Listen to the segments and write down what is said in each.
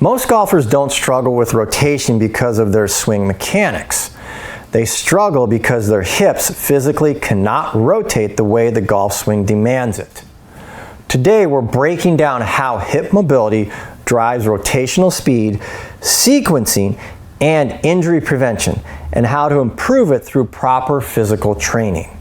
Most golfers don't struggle with rotation because of their swing mechanics. They struggle because their hips physically cannot rotate the way the golf swing demands it. Today we're breaking down how hip mobility drives rotational speed, sequencing, and injury prevention, and how to improve it through proper physical training.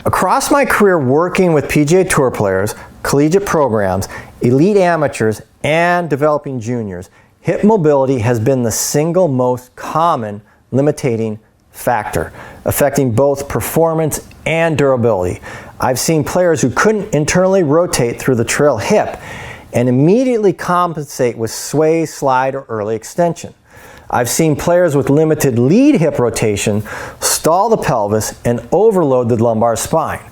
Across my career working with PGA Tour players, collegiate programs, elite amateurs, and developing juniors, hip mobility has been the single most common limiting factor, affecting both performance and durability. I've seen players who couldn't internally rotate through the trail hip and immediately compensate with sway, slide, or early extension. I've seen players with limited lead hip rotation stall the pelvis and overload the lumbar spine.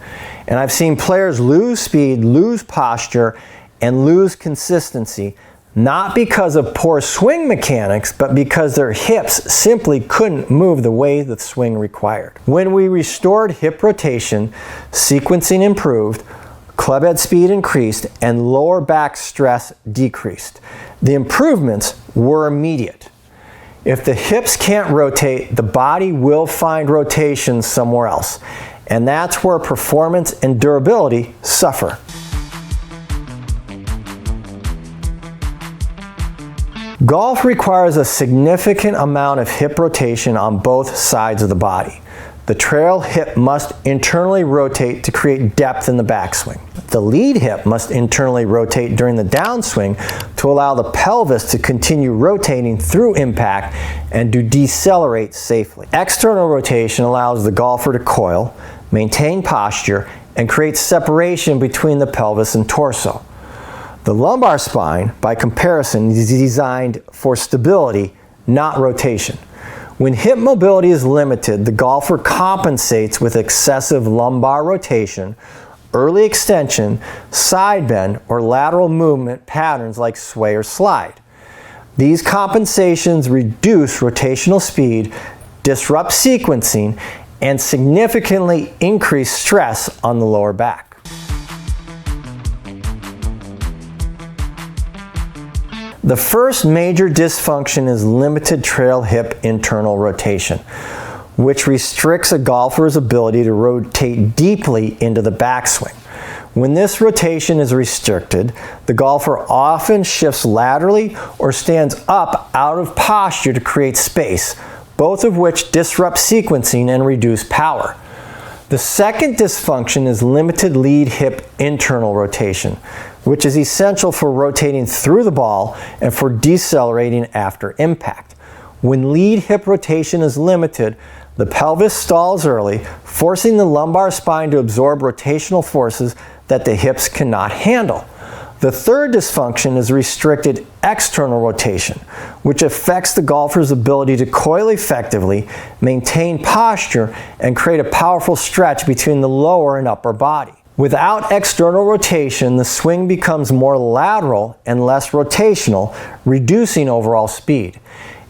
And I've seen players lose speed, lose posture, and lose consistency, not because of poor swing mechanics, but because their hips simply couldn't move the way the swing required. When we restored hip rotation, sequencing improved, clubhead speed increased, and lower back stress decreased. The improvements were immediate. If the hips can't rotate, the body will find rotation somewhere else. And that's where performance and durability suffer. Golf requires a significant amount of hip rotation on both sides of the body. The trail hip must internally rotate to create depth in the backswing. The lead hip must internally rotate during the downswing to allow the pelvis to continue rotating through impact and to decelerate safely. External rotation allows the golfer to coil, maintain posture, and create separation between the pelvis and torso. The lumbar spine, by comparison, is designed for stability, not rotation. When hip mobility is limited, the golfer compensates with excessive lumbar rotation, early extension, side bend, or lateral movement patterns like sway or slide. These compensations reduce rotational speed, disrupt sequencing, and significantly increase stress on the lower back. The first major dysfunction is limited trail hip internal rotation, which restricts a golfer's ability to rotate deeply into the backswing. When this rotation is restricted, the golfer often shifts laterally or stands up out of posture to create space, both of which disrupt sequencing and reduce power. The second dysfunction is limited lead hip internal rotation, which is essential for rotating through the ball and for decelerating after impact. When lead hip rotation is limited, the pelvis stalls early, forcing the lumbar spine to absorb rotational forces that the hips cannot handle. The third dysfunction is restricted external rotation, which affects the golfer's ability to coil effectively, maintain posture, and create a powerful stretch between the lower and upper body. Without external rotation, the swing becomes more lateral and less rotational, reducing overall speed.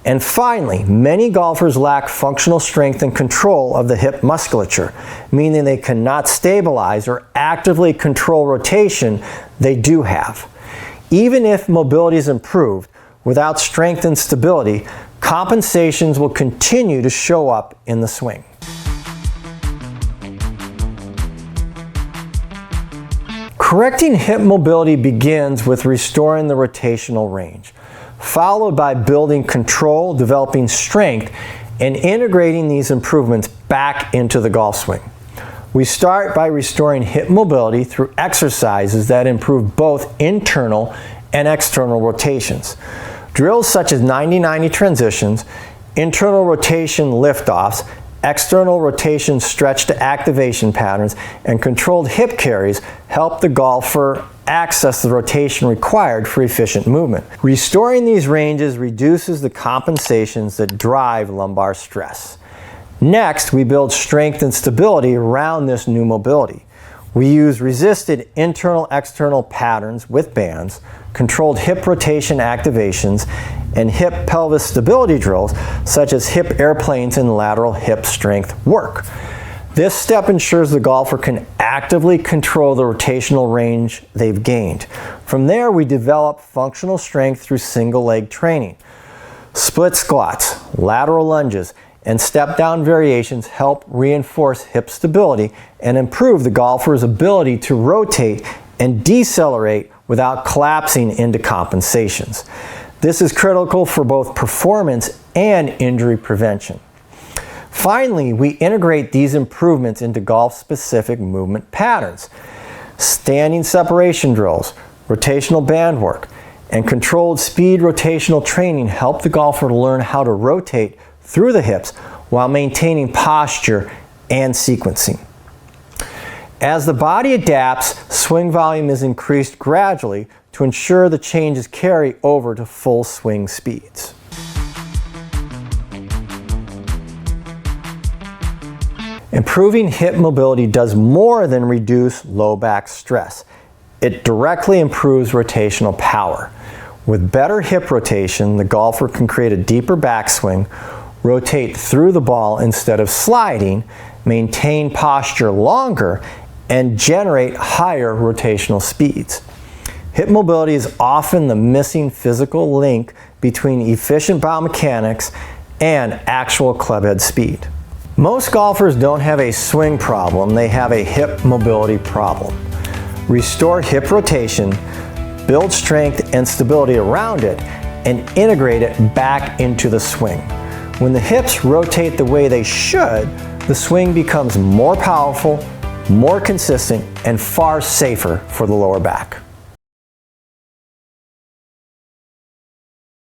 And finally, many golfers lack functional strength and control of the hip musculature, meaning they cannot stabilize or actively control rotation they do have. Even if mobility is improved, without strength and stability, compensations will continue to show up in the swing. Correcting hip mobility begins with restoring the rotational range, followed by building control, developing strength, and integrating these improvements back into the golf swing. We start by restoring hip mobility through exercises that improve both internal and external rotations. Drills such as 90-90 transitions, internal rotation liftoffs, external rotation stretch to activation patterns, and controlled hip carries help the golfer access the rotation required for efficient movement. Restoring these ranges reduces the compensations that drive lumbar stress. Next, we build strength and stability around this new mobility. We use resisted internal-external patterns with bands, controlled hip rotation activations, and hip pelvis stability drills such as hip airplanes and lateral hip strength work. This step ensures the golfer can actively control the rotational range they've gained. From there, we develop functional strength through single leg training. Split squats, lateral lunges, and step-down variations help reinforce hip stability and improve the golfer's ability to rotate and decelerate without collapsing into compensations. This is critical for both performance and injury prevention. Finally, we integrate these improvements into golf-specific movement patterns. Standing separation drills, rotational band work, and controlled speed rotational training help the golfer learn how to rotate through the hips while maintaining posture and sequencing. As the body adapts, swing volume is increased gradually to ensure the changes carry over to full swing speeds. Improving hip mobility does more than reduce low back stress. It directly improves rotational power. With better hip rotation, the golfer can create a deeper backswing, rotate through the ball instead of sliding, maintain posture longer, and generate higher rotational speeds. Hip mobility is often the missing physical link between efficient biomechanics and actual clubhead speed. Most golfers don't have a swing problem, they have a hip mobility problem. Restore hip rotation, build strength and stability around it, and integrate it back into the swing. When the hips rotate the way they should, the swing becomes more powerful, more consistent, and far safer for the lower back.